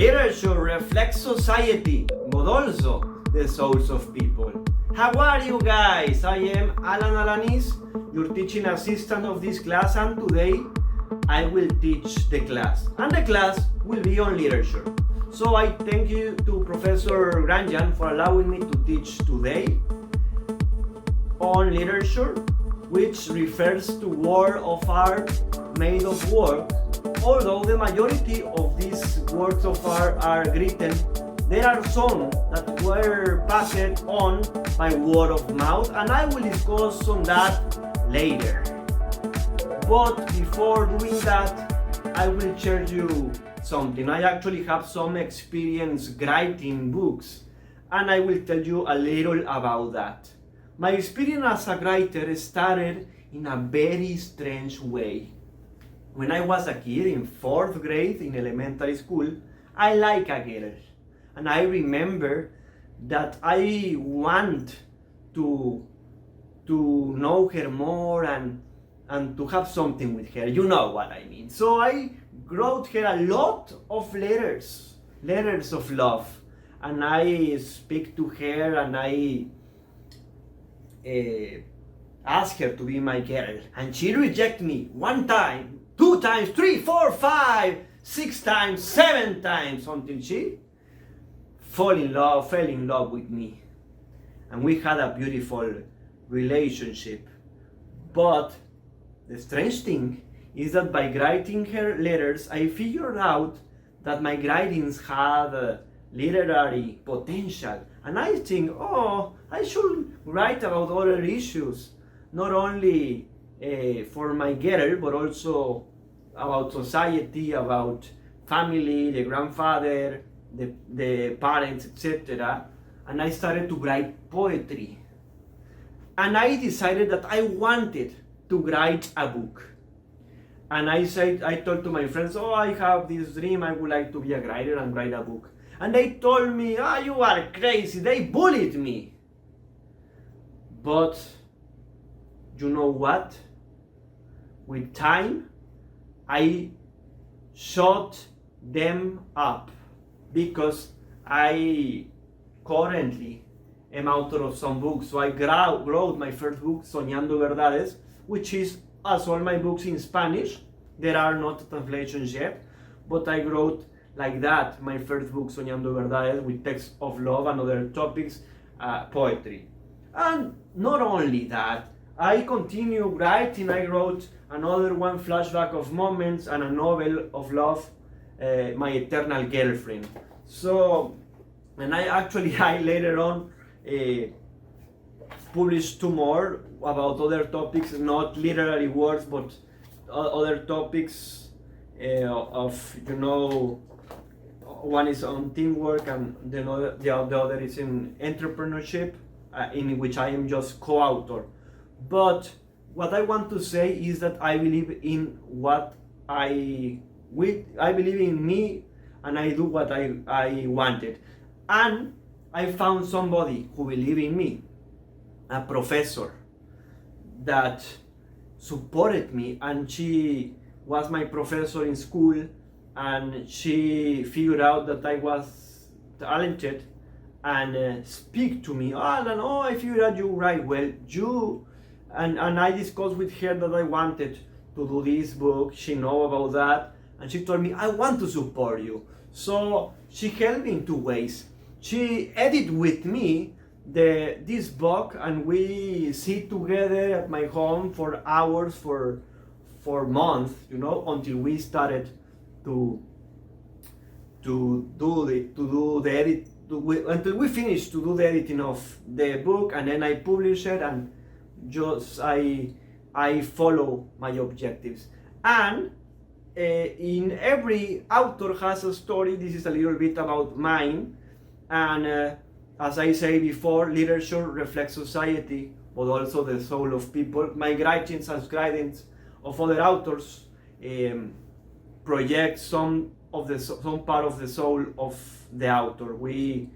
Literature reflects society, but also the souls of people. How are you guys? I am Alan Alanis, your teaching assistant of this class, and today I will teach the class. And the class will be on literature. So I thank you to Professor Granjan for allowing me to teach today on literature, which refers to work of art made of work. Although the majority of these works of art are written, there are some that were passed on by word of mouth, and I will discuss on that later. But before doing that, I will share you something. I actually have some experience writing books, and I will tell you a little about that. My experience as a writer started in a very strange way. When I was a kid in 4th grade in elementary school, I liked a girl. And I remember that I want to know her more and to have something with her. You know what I mean. So I wrote her a lot of letters of love. And I speak to her and I ask her to be my girl. And she rejected me 1 time, 2 times, 3, 4, 5, 6 times, 7 times, until she fell in love with me. And we had a beautiful relationship. But the strange thing is that by writing her letters, I figured out that my writings had literary potential. And I think, I should write about other issues, not only for my girl, but also about society, about family, the grandfather, the parents, etc. And I started to write poetry. And I decided that I wanted to write a book. And I told to my friends, I have this dream, I would like to be a writer and write a book. And they told me, you are crazy, they bullied me. But you know what? With time, I shut them up because I currently am author of some books. So I wrote my first book, Soñando Verdades, which is, as all my books, in Spanish. There are not translations yet, but I wrote like that my first book, Soñando Verdades, with texts of love and other topics, poetry. And not only that, I continue writing. I wrote another one, Flashback of Moments, and a novel of love, My Eternal Girlfriend. So, and I later on published 2 more about other topics, not literary works, but other topics one is on teamwork and the other is in entrepreneurship, in which I am just co-author. But what I want to say is that I believe in I believe in me, and I do what I wanted. And I found somebody who believed in me, a professor that supported me, and she was my professor in school, and she figured out that I was talented and speak to me. I figured out you write well. And I discussed with her that I wanted to do this book. She know about that, and she told me, I want to support you. So she helped me in 2 ways. She edited with me this book, and we sit together at my home for hours, for months, until we started to do the edit, until we finished to do the editing of the book, and then I publish it, and just I follow my objectives. And in every author has a story. This is a little bit about mine. And as I say before, literature reflects society, but also the soul of people. My writings as writings of other authors project some part of the soul of the author. We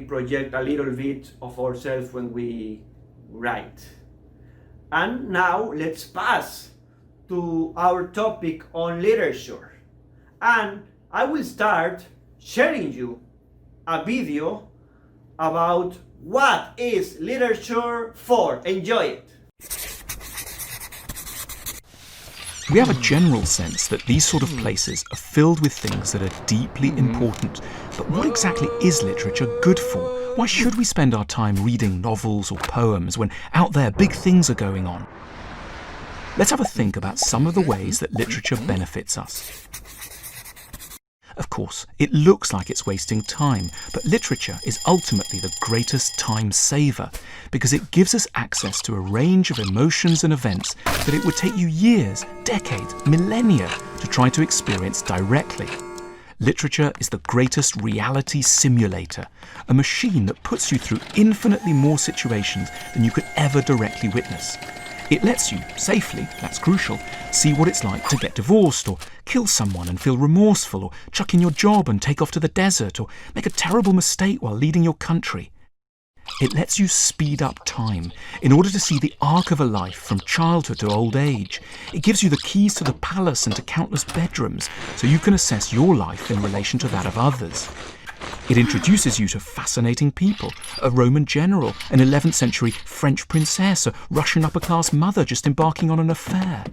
project a little bit of ourselves when we write. And now let's pass to our topic on literature. And I will start sharing you a video about what is literature for. Enjoy it. We have a general sense that these sort of places are filled with things that are deeply important. But what exactly is literature good for? Why should we spend our time reading novels or poems when out there big things are going on? Let's have a think about some of the ways that literature benefits us. Of course, it looks like it's wasting time, but literature is ultimately the greatest time saver because it gives us access to a range of emotions and events that it would take you years, decades, millennia to try to experience directly. Literature is the greatest reality simulator, a machine that puts you through infinitely more situations than you could ever directly witness. It lets you, safely, that's crucial, see what it's like to get divorced or kill someone and feel remorseful or chuck in your job and take off to the desert or make a terrible mistake while leading your country. It lets you speed up time in order to see the arc of a life from childhood to old age. It gives you the keys to the palace and to countless bedrooms so you can assess your life in relation to that of others. It introduces you to fascinating people, a Roman general, an 11th century French princess, a Russian upper-class mother just embarking on an affair.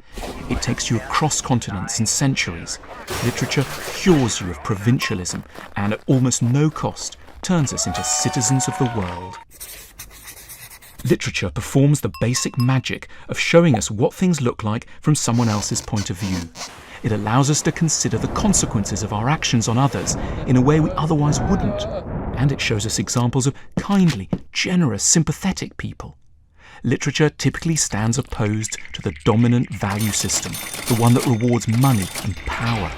It takes you across continents and centuries. Literature cures you of provincialism and, at almost no cost, turns us into citizens of the world. Literature performs the basic magic of showing us what things look like from someone else's point of view. It allows us to consider the consequences of our actions on others in a way we otherwise wouldn't. And it shows us examples of kindly, generous, sympathetic people. Literature typically stands opposed to the dominant value system, the one that rewards money and power.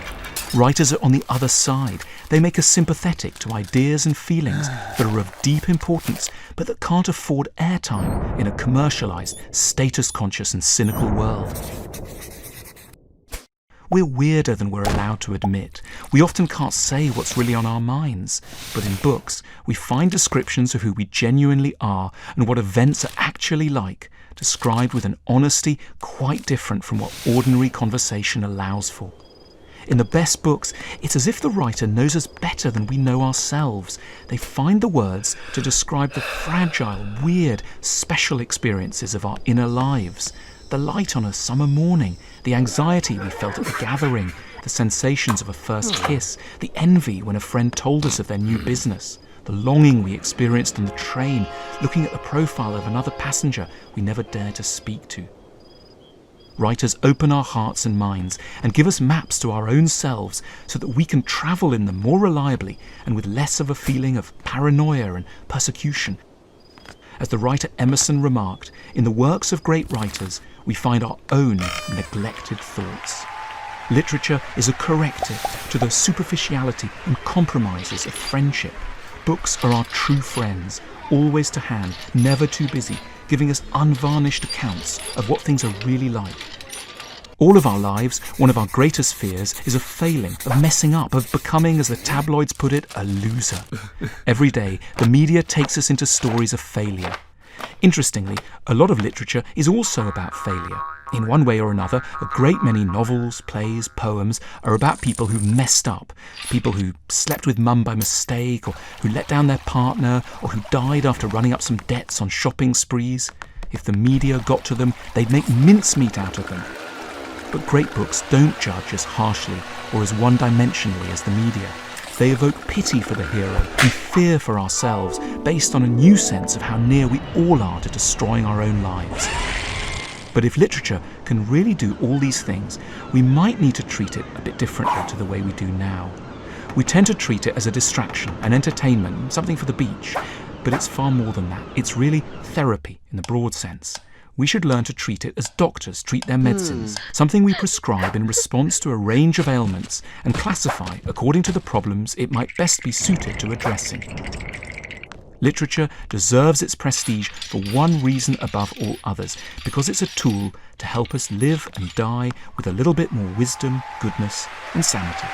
Writers are on the other side. They make us sympathetic to ideas and feelings that are of deep importance, but that can't afford airtime in a commercialized, status-conscious and cynical world. We're weirder than we're allowed to admit. We often can't say what's really on our minds. But in books, we find descriptions of who we genuinely are and what events are actually like, described with an honesty quite different from what ordinary conversation allows for. In the best books, it's as if the writer knows us better than we know ourselves. They find the words to describe the fragile, weird, special experiences of our inner lives. The light on a summer morning, the anxiety we felt at the gathering, the sensations of a first kiss, the envy when a friend told us of their new business, the longing we experienced on the train, looking at the profile of another passenger we never dared to speak to. Writers open our hearts and minds and give us maps to our own selves so that we can travel in them more reliably and with less of a feeling of paranoia and persecution. As the writer Emerson remarked, in the works of great writers, we find our own neglected thoughts. Literature is a corrective to the superficiality and compromises of friendship. Books are our true friends, always to hand, never too busy, giving us unvarnished accounts of what things are really like. All of our lives, one of our greatest fears is of failing, of messing up, of becoming, as the tabloids put it, a loser. Every day, the media takes us into stories of failure. Interestingly, a lot of literature is also about failure. In one way or another, a great many novels, plays, poems are about people who messed up, people who slept with mum by mistake, or who let down their partner, or who died after running up some debts on shopping sprees. If the media got to them, they'd make mincemeat out of them. But great books don't judge as harshly or as one-dimensionally as the media. They evoke pity for the hero and fear for ourselves, based on a new sense of how near we all are to destroying our own lives. But if literature can really do all these things, we might need to treat it a bit differently to the way we do now. We tend to treat it as a distraction, an entertainment, something for the beach. But it's far more than that. It's really therapy in the broad sense. We should learn to treat it as doctors treat their medicines, something we prescribe in response to a range of ailments and classify according to the problems it might best be suited to addressing. Literature deserves its prestige for one reason above all others, because it's a tool to help us live and die with a little bit more wisdom, goodness, and sanity.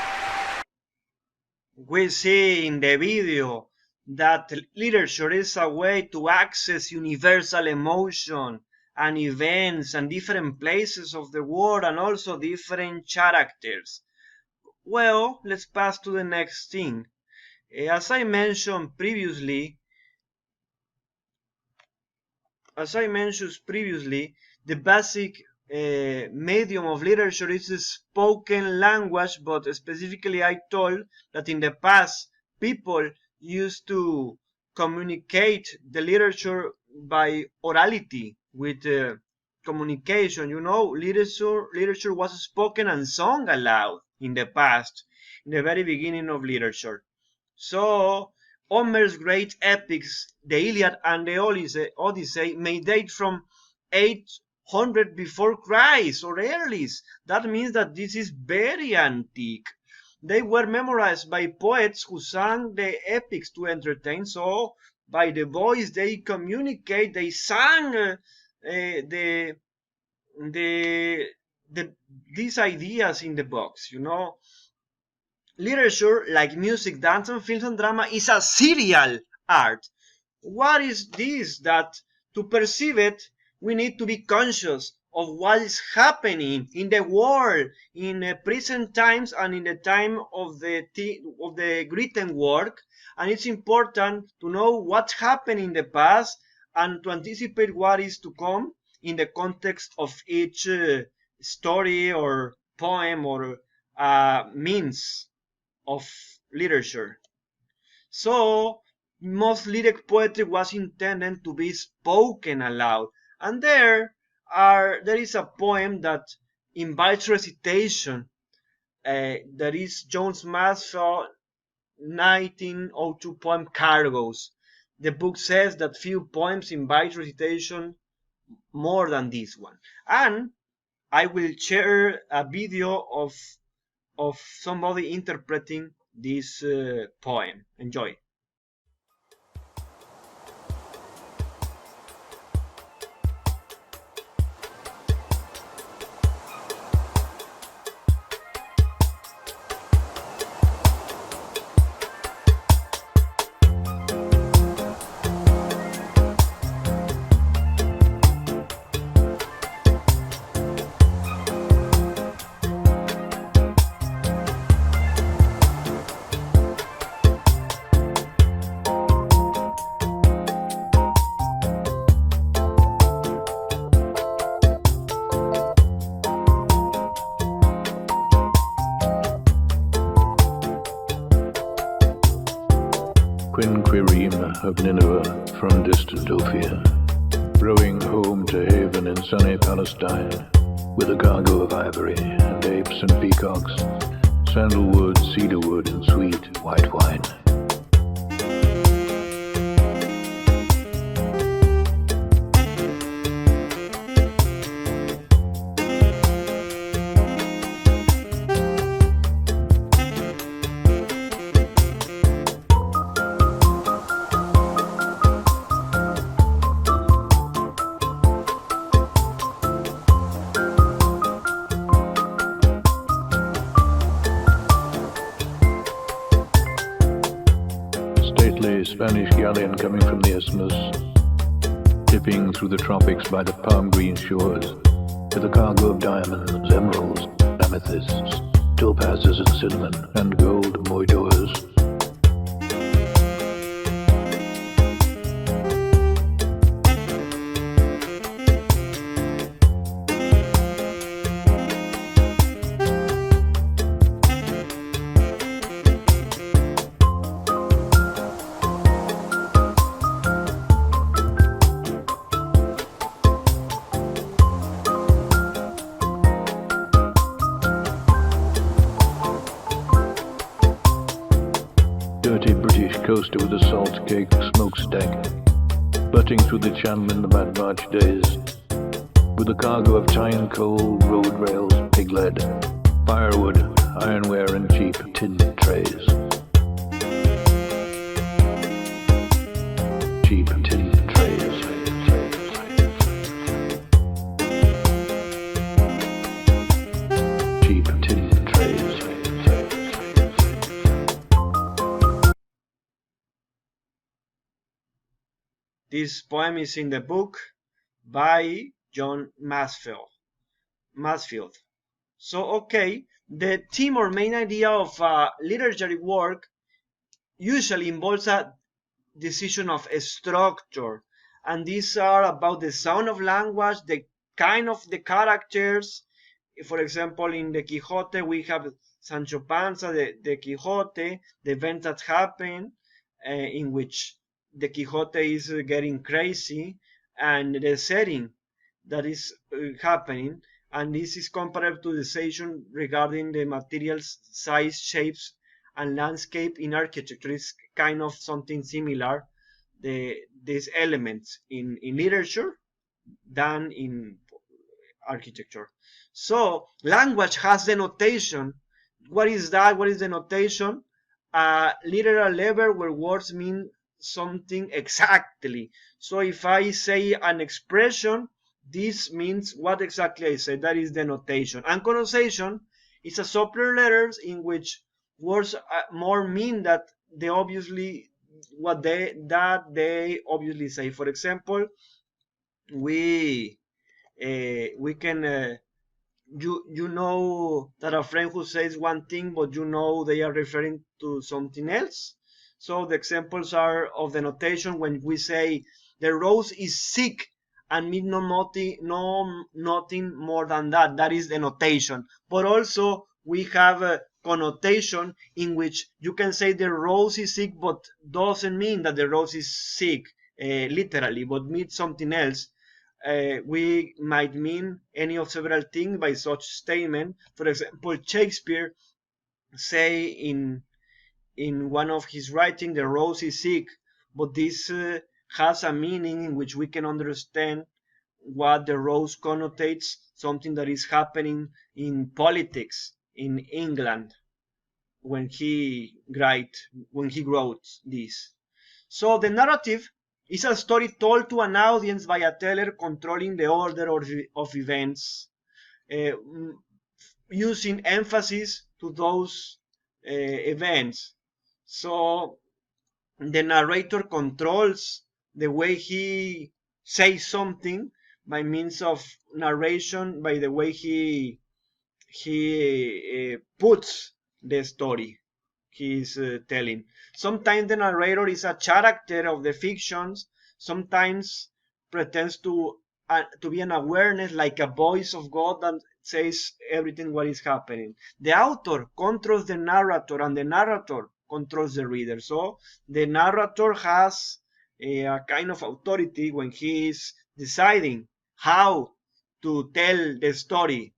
We see in the video that literature is a way to access universal emotion and events and different places of the world and also different characters. Well, let's pass to the next thing. As I mentioned previously, the basic medium of literature is the spoken language, but specifically I told that in the past people used to communicate the literature by orality with communication. You know, literature was spoken and sung aloud in the past, in the very beginning of literature. So Homer's great epics, the Iliad and the Odyssey, may date from 800 before Christ or earliest. That means that this is very antique. They were memorized by poets who sang the epics to entertain. So by the voice they communicate. They sang the these ideas in the books. You know, literature, like music, dance, and films and drama, is a serial art. What is this? That to perceive it, we need to be conscious of what is happening in the world in present times and in the time of the written work. And it's important to know what happened in the past and to anticipate what is to come in the context of each story or poem or means of literature. So most lyric poetry was intended to be spoken aloud, and there is a poem that invites recitation. That is Jones Masfield 1902 poem Cargoes. The book says that few poems invite recitation more than this one, and I will share a video of somebody interpreting this poem. Enjoy. Quinquireme of Nineveh from distant Ophir, rowing home to haven in sunny Palestine, with a cargo of ivory and apes and peacocks, sandalwood, cedarwood, and sweet white wine. Spanish galleon coming from the isthmus, dipping through the tropics by the palm green shores, with a cargo of diamonds, emeralds, amethysts, topazes and cinnamon, and gold moidores. Dirty British coaster with a salt cake smokestack, butting through the channel in the bad March days, with a cargo of tyne coal, road rails, pig lead, firewood, ironware, and cheap tin trays. Cheap tin trays. Cheap tin trays. This poem is in the book by John Masfield. So, okay, the theme or main idea of a literary work usually involves a decision of a structure, and these are about the sound of language, the kind of the characters. For example, in the Quixote we have Sancho Panza, the Quixote, the events that happen in which the Quixote is getting crazy, and the setting that is happening, and this is compared to the section regarding the materials, size, shapes, and landscape in architecture. Is kind of something similar, these elements in literature than in architecture. So language has the notation. What is that? What is the notation? A literal level where words mean something exactly. So if I say an expression, this means what exactly I say. That is the notation. And connotation is a subtler letters in which words more mean that they obviously they obviously say. For example, we can you know that a friend who says one thing but you know they are referring to something else. So the examples are of the notation when we say the rose is sick and mean nothing more than that. That is the notation. But also we have a connotation in which you can say the rose is sick but doesn't mean that the rose is sick literally, but means something else. We might mean any of several things by such statement. For example, Shakespeare say in one of his writings, the rose is sick, but this has a meaning in which we can understand what the rose connotates, something that is happening in politics in England when he wrote this. So the narrative is a story told to an audience by a teller controlling the order of events, using emphasis to those events. So the narrator controls the way he says something by means of narration, by the way he puts the story he's telling. Sometimes the narrator is a character of the fictions. Sometimes pretends to be an awareness, like a voice of God that says everything what is happening. The author controls the narrator, and the narrator controls the reader. So the narrator has a kind of authority when he is deciding how to tell the story,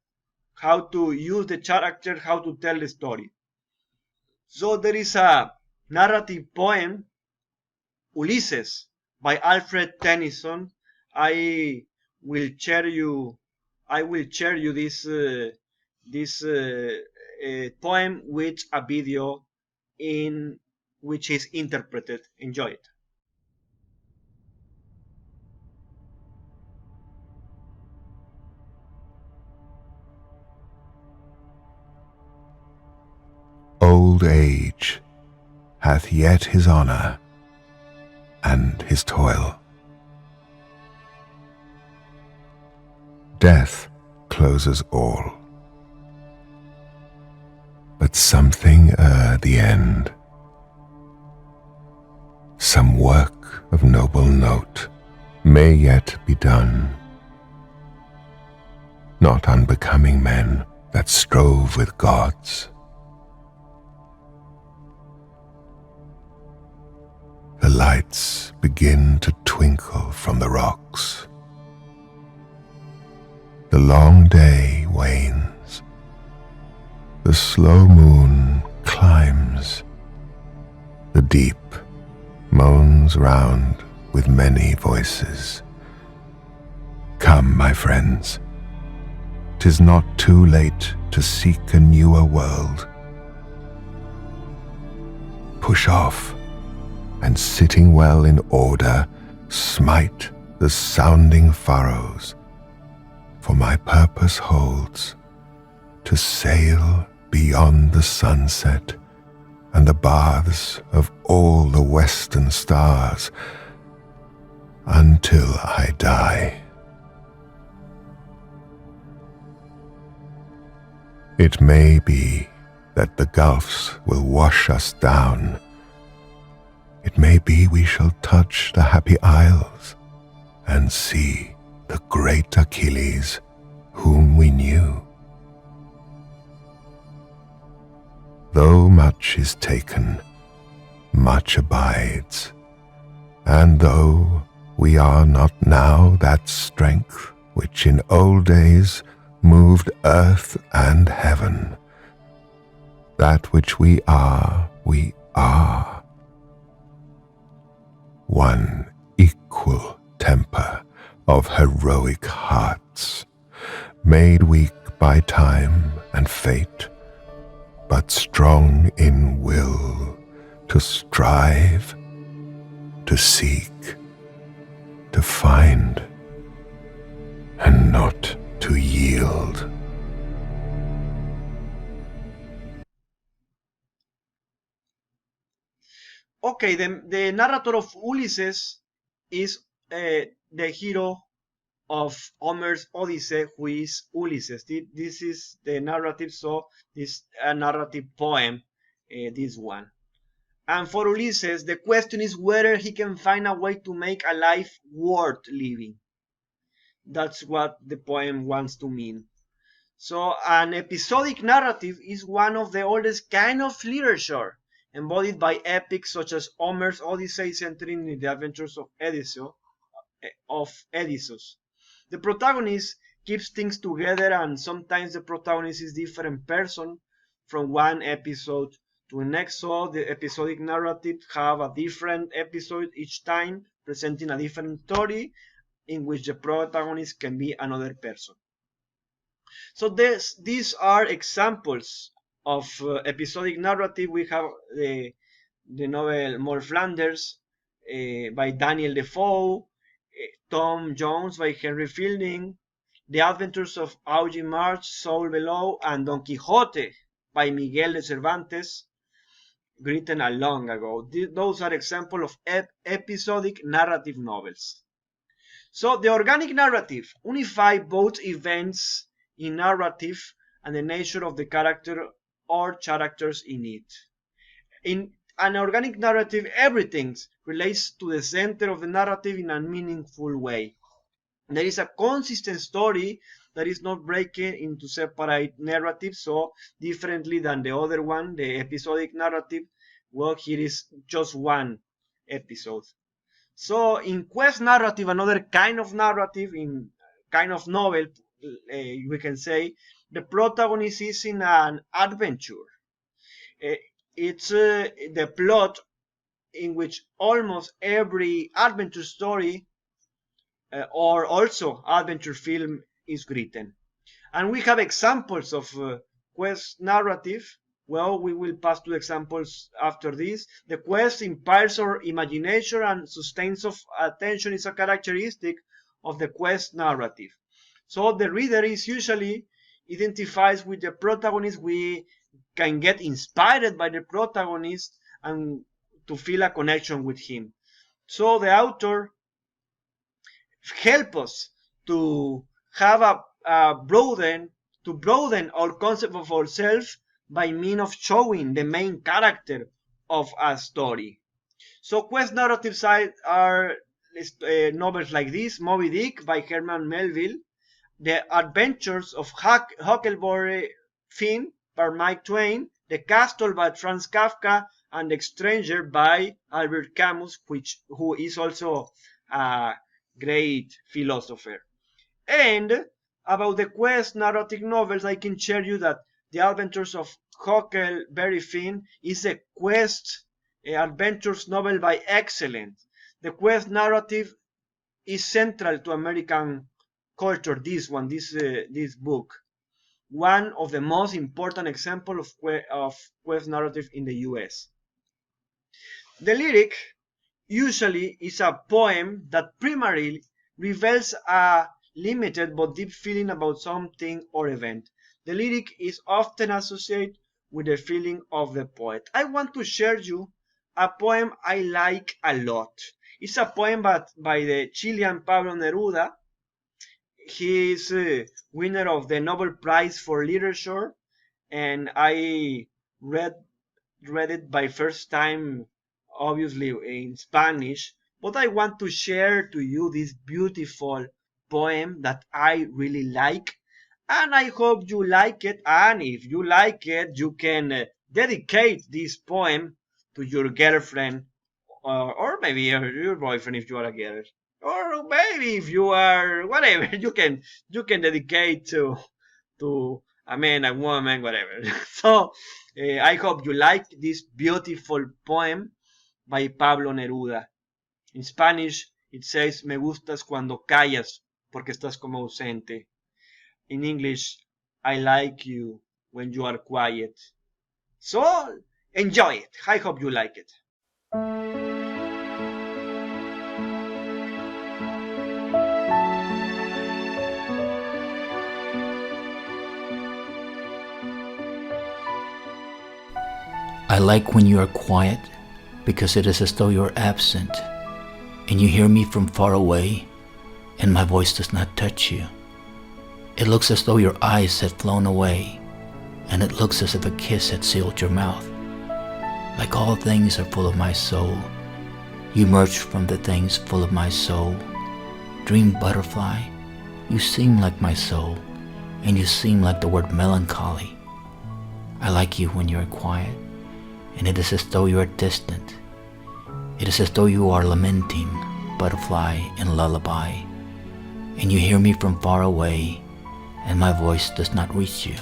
how to use the character, how to tell the story. So there is a narrative poem, Ulysses, by Alfred Tennyson. I will share you. I will share you this poem with a video in which is interpreted. Enjoy it. Old age hath yet his honour and his toil. Death closes all, but something the end, some work of noble note may yet be done, not unbecoming men that strove with gods. The lights begin to twinkle from the rocks. The long day wanes. The slow moon climbs. The deep moans round with many voices. Come, my friends, 'tis not too late to seek a newer world. Push off, and sitting well in order, smite the sounding furrows, for my purpose holds to sail beyond the sunset and the baths of all the western stars until I die. It may be that the gulfs will wash us down, It may be we shall touch the happy isles and see the great Achilles whom we knew. Though much is taken, much abides, and though we are not now that strength which in old days moved earth and heaven, that which we are, one equal temper of heroic hearts, made weak by time and fate, but strong in will to strive, to seek, to find, and not to yield. Okay, the narrator of Ulysses is the hero of Homer's Odyssey, who is Ulysses. This is the narrative, so this a narrative poem, this one. And for Ulysses, the question is whether he can find a way to make a life worth living. That's what the poem wants to mean. So an episodic narrative is one of the oldest kind of literature, embodied by epics such as Homer's Odyssey, centering in the adventures of Odysseus. The protagonist keeps things together, and sometimes the protagonist is different person from one episode to the next. So the episodic narrative have a different episode each time, presenting a different story in which the protagonist can be another person. So these are examples of episodic narrative. We have the novel Moll Flanders by Daniel Defoe, Tom Jones by Henry Fielding, The Adventures of Augie March, Saul Bellow, and Don Quixote by Miguel de Cervantes, written a long ago. Those are examples of episodic narrative novels. So the organic narrative unifies both events in narrative and the nature of the character or characters in it. In an organic narrative, everything relates to the center of the narrative in a meaningful way. There is a consistent story that is not breaking into separate narratives, so differently than the other one, the episodic narrative. Well, here is just one episode. So in quest narrative, another kind of narrative, in kind of novel, we can say, the protagonist is in an adventure. It's the plot in which almost every adventure story or also adventure film is written. And we have examples of quest narrative. Well, we will pass to examples after this. The quest inspires our imagination and sustains of attention is a characteristic of the quest narrative. So the reader is usually identifies with the protagonist. We can get inspired by the protagonist and to feel a connection with him. So the author helps us to have a broaden our concept of ourselves by means of showing the main character of a story. So quest narratives are novels like this: Moby Dick by Herman Melville, The Adventures of Huckleberry Finn by Mark Twain, The Castle by Franz Kafka, and The Stranger by Albert Camus, who is also a great philosopher. And about the quest narrative novels, I can share you that The Adventures of Huckleberry Finn is a quest adventures novel by excellence. The quest narrative is central to American culture. This book, one of the most important examples of quest narrative in the US. The lyric usually is a poem that primarily reveals a limited but deep feeling about something or event. The lyric is often associated with the feeling of the poet. I want to share you a poem I like a lot. It's a poem by the Chilean Pablo Neruda. He is winner of the Nobel Prize for Literature, and I read it by first time obviously in Spanish, but I want to share to you this beautiful poem that I really like, and I hope you like it. And if you like it, you can dedicate this poem to your girlfriend, or maybe your boyfriend if you are a girl, or maybe if you are whatever. You can dedicate to a man, a woman, whatever. So I hope you like this beautiful poem by Pablo Neruda. In Spanish, it says, me gustas cuando callas, porque estás como ausente. In English, I like you when you are quiet. So, enjoy it. I hope you like it. I like when you are quiet, because it is as though you are absent, and you hear me from far away, and my voice does not touch you. It looks as though your eyes had flown away, and it looks as if a kiss had sealed your mouth. Like all things are full of my soul, you emerge from the things full of my soul. Dream butterfly, you seem like my soul, and you seem like the word melancholy. I like you when you are quiet, and it is as though you are distant. It is as though you are lamenting, butterfly and lullaby, and you hear me from far away, and my voice does not reach you.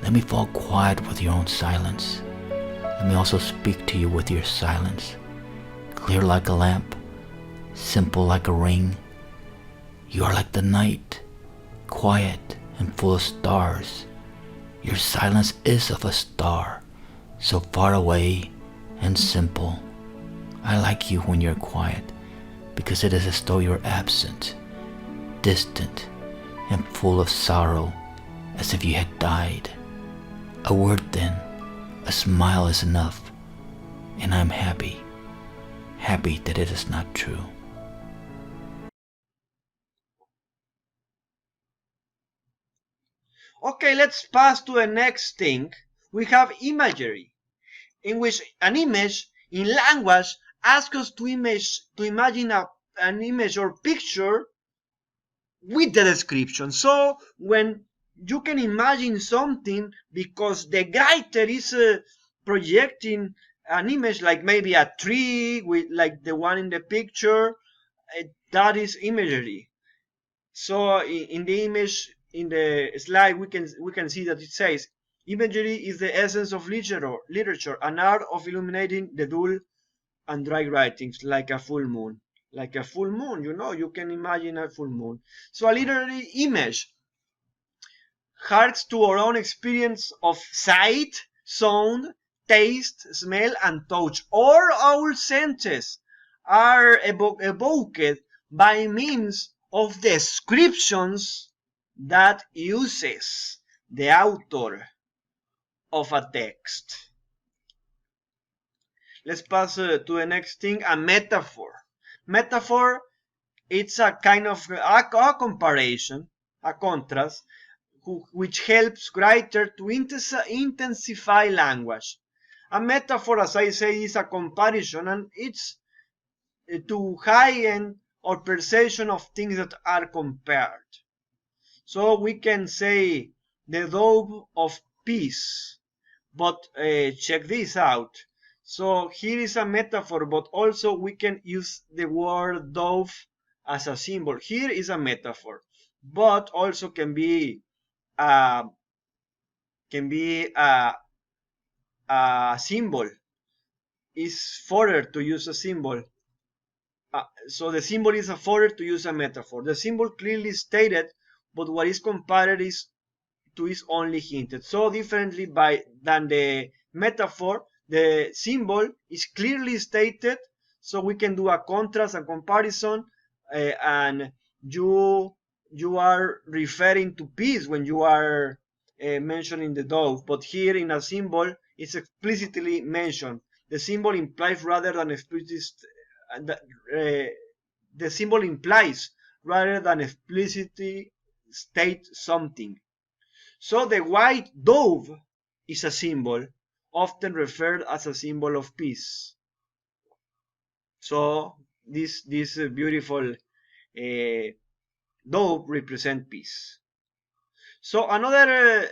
Let me fall quiet with your own silence. Let me also speak to you with your silence. Clear like a lamp, simple like a ring. You are like the night, quiet and full of stars. Your silence is of a star, so far away and simple. I like you when you're quiet, because it is as though you're absent, distant, and full of sorrow, as if you had died. A word then, a smile is enough, and I'm happy, happy that it is not true. Okay, let's pass to the next thing. We have imagery, in which an image in language asks us to imagine an image or picture with the description. So when you can imagine something because the writer is projecting an image, like maybe a tree with like the one in the picture, that is imagery. So in the image in the slide we can see that it says imagery is the essence of literature, an art of illuminating the dull and dry writings like a full moon. Like a full moon, you can imagine a full moon. So a literary image harks to our own experience of sight, sound, taste, smell, and touch. All our senses are evoked by means of descriptions that uses the author of a text. Let's pass to the next thing, a metaphor. Metaphor, it's a kind of a comparison, a contrast, which helps writer to intensify language. A metaphor, as I say, is a comparison, and it's to heighten our perception of things that are compared. So we can say the dove of peace, but check this out. So here is a metaphor, but also we can use the word dove as a symbol. Here is a metaphor, but also can be a symbol. Is further to use a symbol. So the symbol is a further to use a metaphor. The symbol clearly stated, but what is compared is only hinted. So differently than the metaphor, the symbol is clearly stated, so we can do a contrast and comparison, and you are referring to peace when you are mentioning the dove, but here in a symbol it's explicitly mentioned. The symbol implies rather than the symbol implies rather than explicitly state something. So the white dove is a symbol, often referred as a symbol of peace. So this beautiful dove represent peace. So another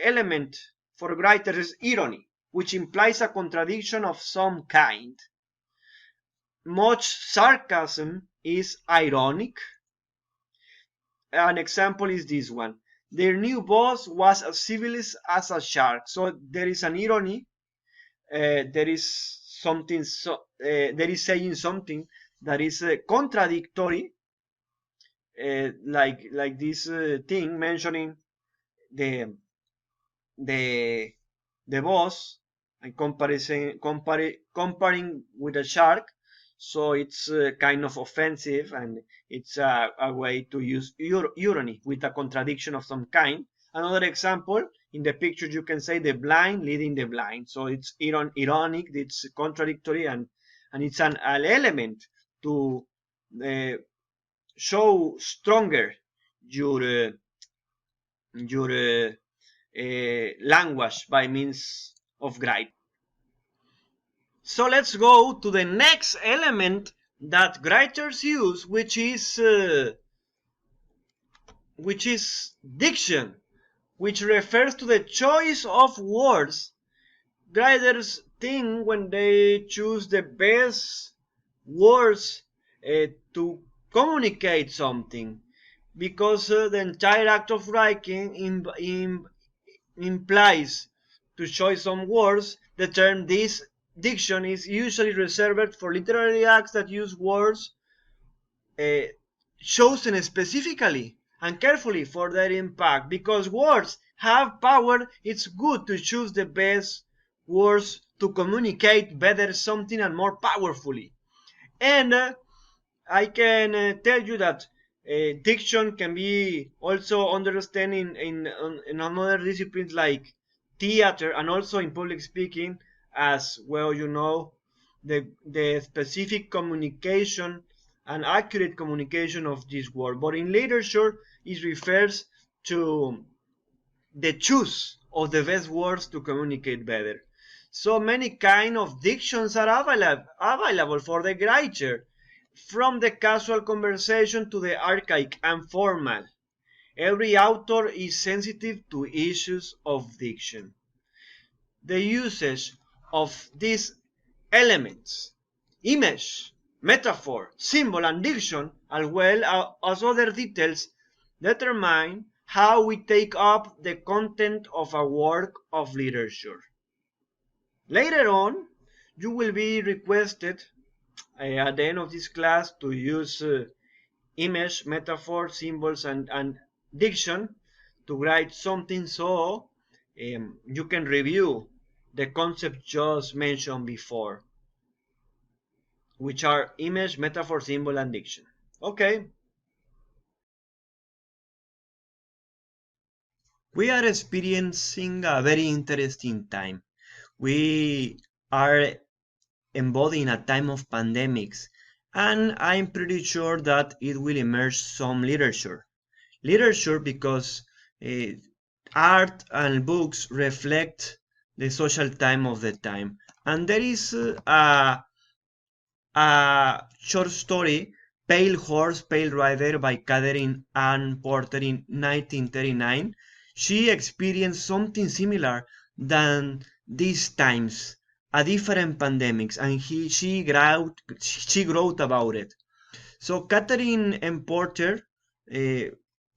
element for writers is irony, which implies a contradiction of some kind. Much sarcasm is ironic. An example is this one. Their new boss was as civilized as a shark. So there is an irony. There is something. There is saying something that is contradictory, like this thing mentioning the boss and comparing with a shark. So it's kind of offensive, and it's a way to use irony with a contradiction of some kind. Another example, in the picture you can say the blind leading the blind. So it's ironic, it's contradictory, and it's an element to show stronger your language by means of gripe. So let's go to the next element that writers use, which is diction, which refers to the choice of words. Writers think when they choose the best words to communicate something, because the entire act of writing implies to choose some words. The term diction is usually reserved for literary acts that use words chosen specifically and carefully for their impact. Because words have power, it's good to choose the best words to communicate better something and more powerfully. And I can tell you that diction can be also understood in another disciplines like theater and also in public speaking as well. You know, the specific communication and accurate communication of this word. But in literature, it refers to the choice of the best words to communicate better. So many kind of dictions are available for the writer, from the casual conversation to the archaic and formal. Every author is sensitive to issues of diction. The usage of these elements, image, metaphor, symbol, and diction, as well as other details, determine how we take up the content of a work of literature. Later on, you will be requested at the end of this class to use image, metaphor, symbols, and diction to write something, so you can review the concepts just mentioned before, which are image, metaphor, symbol, and diction. Okay. We are experiencing a very interesting time. We are embodying a time of pandemics, and I'm pretty sure that it will emerge some literature. Literature because art and books reflect the social time of the time. And there is a short story, Pale Horse, Pale Rider by Katherine Anne Porter in 1939. She experienced something similar than these times, a different pandemics, and she wrote about it. So Katherine Anne Porter,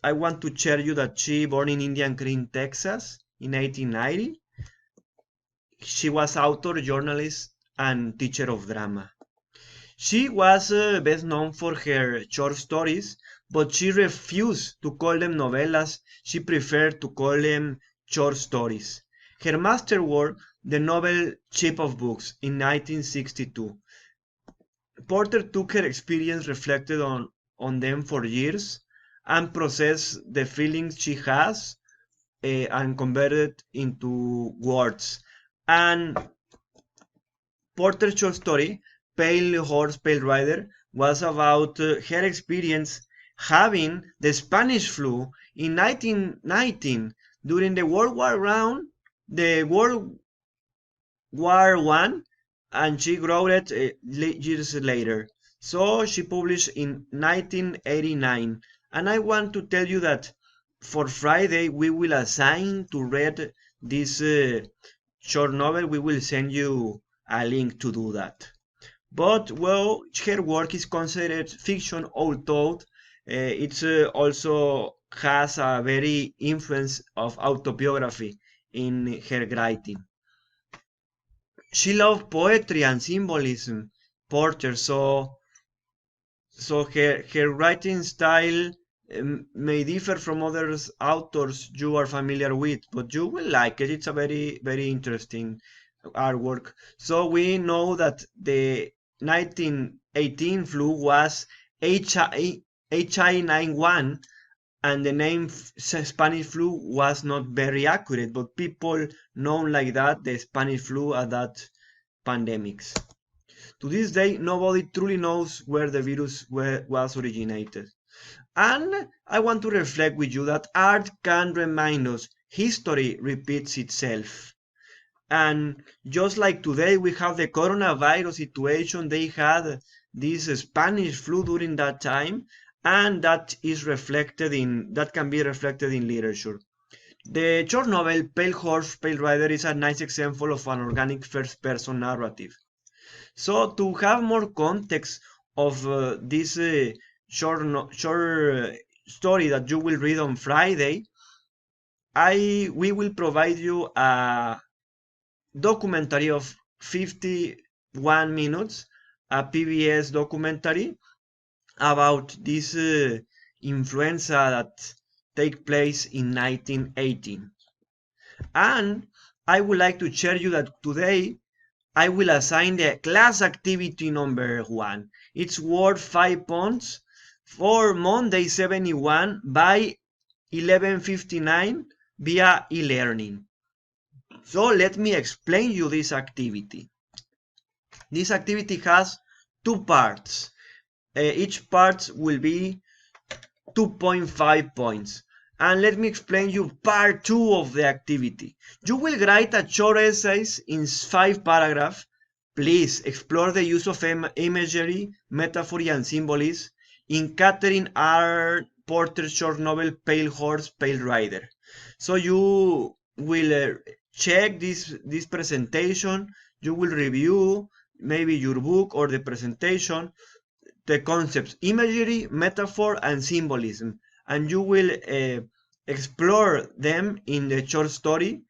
I want to share you that she born in Indian Creek, Texas in 1890. She was author, journalist, and teacher of drama. She was best known for her short stories, but she refused to call them novellas. She preferred to call them short stories. Her masterwork, the novel Ship of Books, in 1962. Porter took her experience, reflected on them for years, and processed the feelings she has and converted into words. And Porter's short story, Pale Horse, Pale Rider, was about her experience having the Spanish flu in 1919 during the World War I, and she wrote it years later. So she published in 1989. And I want to tell you that for Friday we will assign to read this short novel. We will send you a link to do that. But well, her work is considered fiction, although it also has a very influence of autobiography in her writing. She loved poetry and symbolism, Porter, so her writing style may differ from other authors you are familiar with, but you will like it. It's a very interesting artwork. So we know that the 1918 flu was HI91, and the name Spanish flu was not very accurate, but people know like that the Spanish flu at that pandemics. To this day, nobody truly knows where the virus was originated. And I want to reflect with you that art can remind us history repeats itself. And just like today we have the coronavirus situation, they had this Spanish flu during that time, and that can be reflected in literature. The short novel Pale Horse, Pale Rider is a nice example of an organic first-person narrative. So to have more context of this short story that you will read on Friday, we will provide you a documentary of 51 minutes, a PBS documentary about this influenza that take place in 1918. And I would like to share you that today I will assign the class activity number 1. It's worth 5 points for Monday 71 by 11:59 via e-learning. So let me explain you this activity. This activity has 2 parts. Each part will be 2.5 points. And let me explain you part 2 of the activity. You will write a short essays in 5 paragraphs. Please explore the use of imagery, metaphor, and symbolism in Katherine Anne Porter's short novel Pale Horse, Pale Rider. So you will check this presentation. You will review maybe your book or the presentation, the concepts imagery, metaphor, and symbolism, and you will explore them in the short story,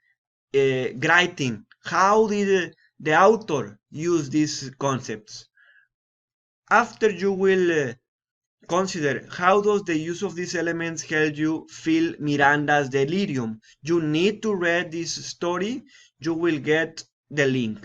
writing how did the author use these concepts. After, you will consider how does the use of these elements help you feel Miranda's delirium. You need to read this story. You will get the link,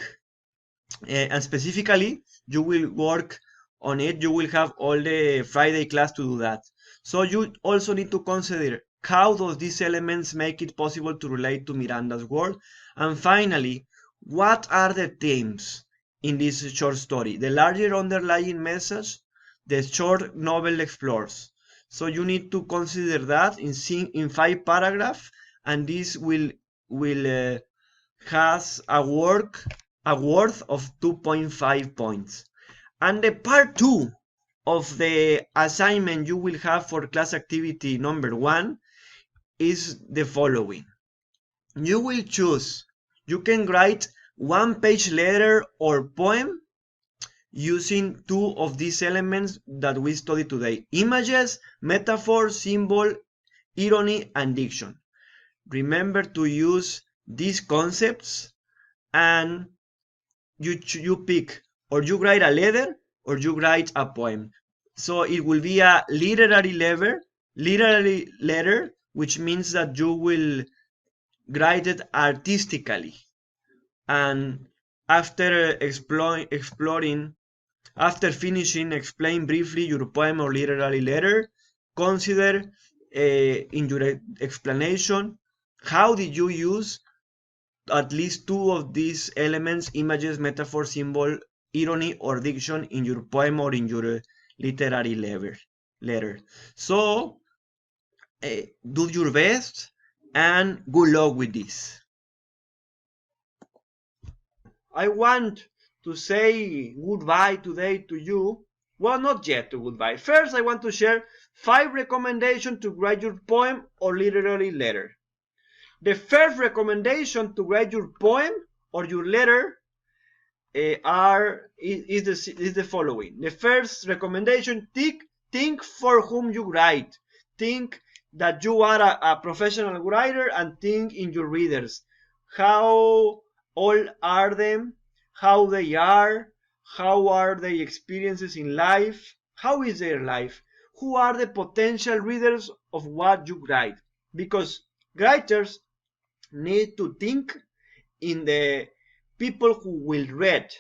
and specifically you will work on it. You will have all the Friday class to do that. So you also need to consider how does these elements make it possible to relate to Miranda's world. And finally, what are the themes in this short story? The larger underlying message the short novel explores. So you need to consider that in 5 paragraphs, and this will has a worth of 2.5 points. And the part 2 of the assignment you will have for class activity number 1 is the following. You will choose, you can write 1-page letter or poem using 2 of these elements that we studied today: images, metaphor, symbol, irony, and diction. Remember to use these concepts, and you pick, or you write a letter or you write a poem. So it will be a literary letter, which means that you will write it artistically. And after exploring, after finishing, explain briefly your poem or literary letter. Consider in your explanation how did you use at least 2 of these elements: images, metaphor, symbol, irony, or diction in your poem or in your literary letter. So do your best and good luck with this. I want to say goodbye today to you. Well, not yet to goodbye. First, I want to share 5 recommendations to write your poem or literary letter. The first recommendation to write your poem or your letter is the following. The first recommendation: think for whom you write. Think that you are a professional writer, and think in your readers. How old are them? How they are? How are their experiences in life? How is their life? Who are the potential readers of what you write? Because writers need to think in the people who will read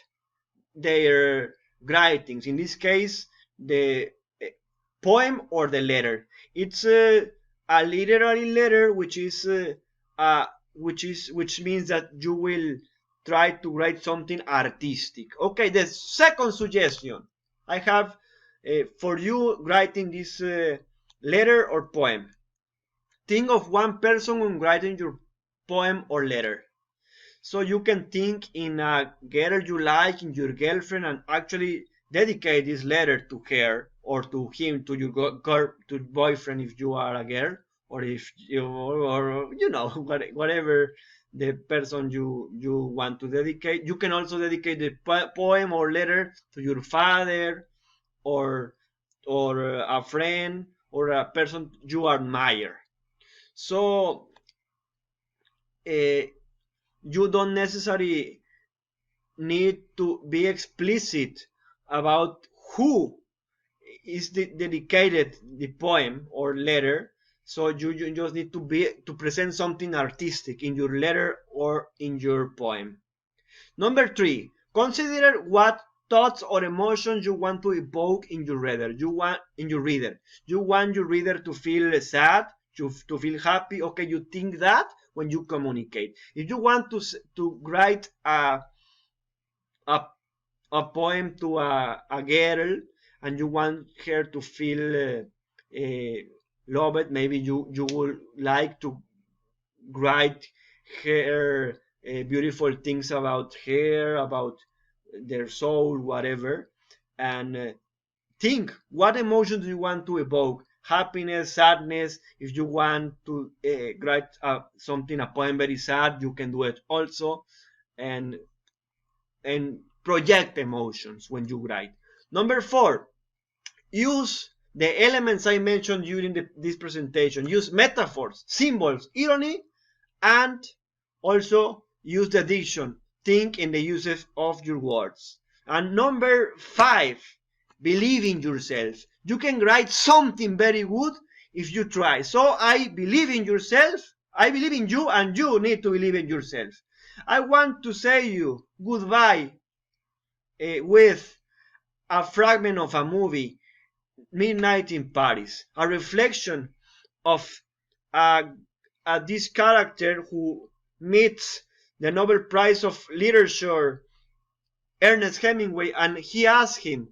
their writings. In this case, the poem or the letter. It's a literary letter, which means that you will try to write something artistic. Okay, the second suggestion I have for you writing this letter or poem. Think of one person when writing your poem or letter. So you can think in a girl you like, in your girlfriend, and actually dedicate this letter to her or to him, to your to boyfriend if you are a girl, or if you, or you know, whatever the person you want to dedicate. You can also dedicate the poem or letter to your father, or a friend, or a person you admire. So you don't necessarily need to be explicit about who is dedicated the poem or letter. So you just need to present something artistic in your letter or in your poem. Number 3, consider what thoughts or emotions you want to evoke in your reader. You want your reader to feel sad, to feel happy. Okay, you think that when you communicate. If you want to write a poem to a girl and you want her to feel loved, maybe you would like to write her beautiful things about her, about their soul, whatever, and think what emotions do you want to evoke. Happiness, sadness. If you want to write a poem very sad, you can do it also, and project emotions when you write. Number 4, use the elements I mentioned during this presentation. Use metaphors, symbols, irony, and also use the diction. Think in the uses of your words. And number 5, believe in yourself. You can write something very good if you try. So I believe in yourself. I believe in you, and you need to believe in yourself. I want to say you goodbye with a fragment of a movie, Midnight in Paris, a reflection of this character who meets the Nobel Prize of Literature, Ernest Hemingway, and he asks him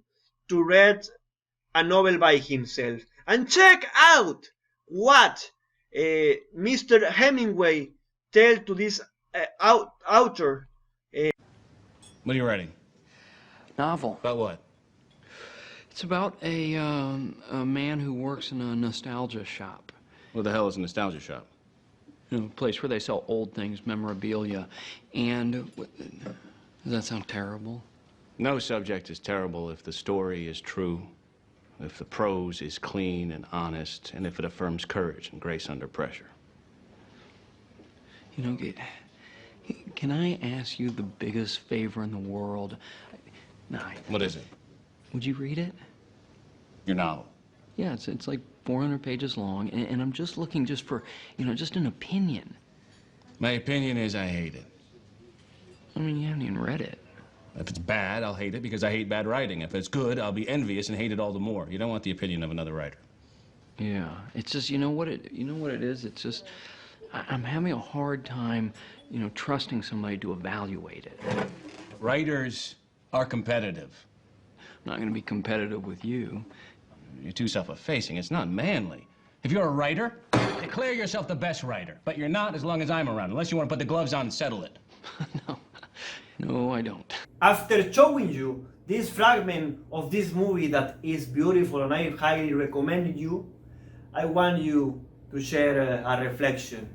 to read a novel by himself. And check out what Mr. Hemingway tells to this author. What are you writing? Novel. About what? It's about a man who works in a nostalgia shop. What the hell is a nostalgia shop? You know, a place where they sell old things, memorabilia. And does that sound terrible? No subject is terrible if the story is true, if the prose is clean and honest, and if it affirms courage and grace under pressure. You know, can I ask you the biggest favor in the world? No. What is it? Would you read it? Your novel. Yeah, it's like 400 pages long, and I'm just looking just for, you know, just an opinion. My opinion is I hate it. I mean, you haven't even read it. If it's bad, I'll hate it because I hate bad writing. If it's good, I'll be envious and hate it all the more. You don't want the opinion of another writer. Yeah, it's just, you know what it is? It's just, I'm having a hard time, you know, trusting somebody to evaluate it. Writers are competitive. I'm not going to be competitive with you. You're too self-effacing. It's not manly. If you're a writer, declare yourself the best writer. But you're not as long as I'm around, unless you want to put the gloves on and settle it. No, I don't. After showing you this fragment of this movie that is beautiful and I highly recommend you, I want you to share a reflection.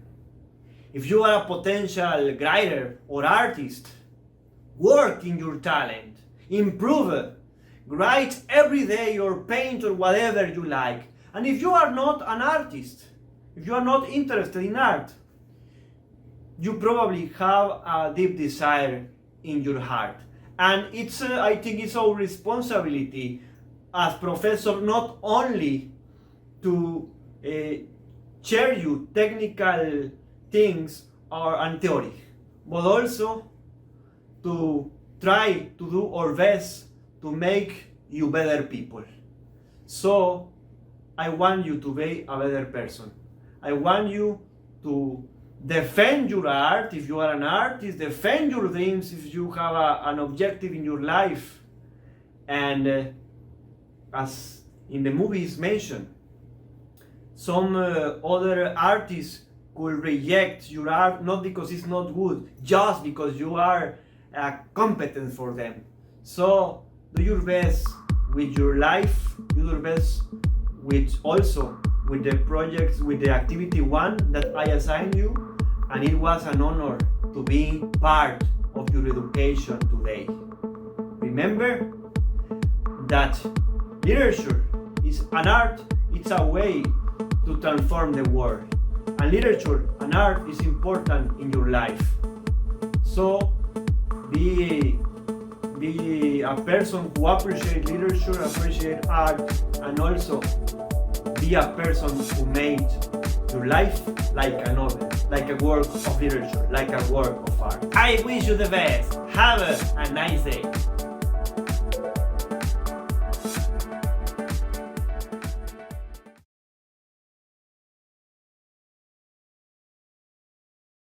If you are a potential writer or artist, work in your talent, improve it, write every day or paint or whatever you like. And if you are not an artist, if you are not interested in art, you probably have a deep desire in your heart. And it's, I think it's our responsibility as professor not only to share you technical things and theory, but also to try to do our best to make you better people. So I want you to be a better person. I want you to defend your art if you are an artist, defend your dreams if you have an objective in your life. And as in the movies mentioned, some other artists could reject your art not because it's not good, just because you are competent for them. So do your best with your life, do your best with also with the projects, with the activity 1 that I assigned you, and it was an honor to be part of your education today. Remember that literature is an art, it's a way to transform the world. And literature and art is important in your life. So be a person who appreciates literature, appreciates art, and also be a person who made your life like a novel, like a work of literature, like a work of art. I wish you the best. Have a nice day.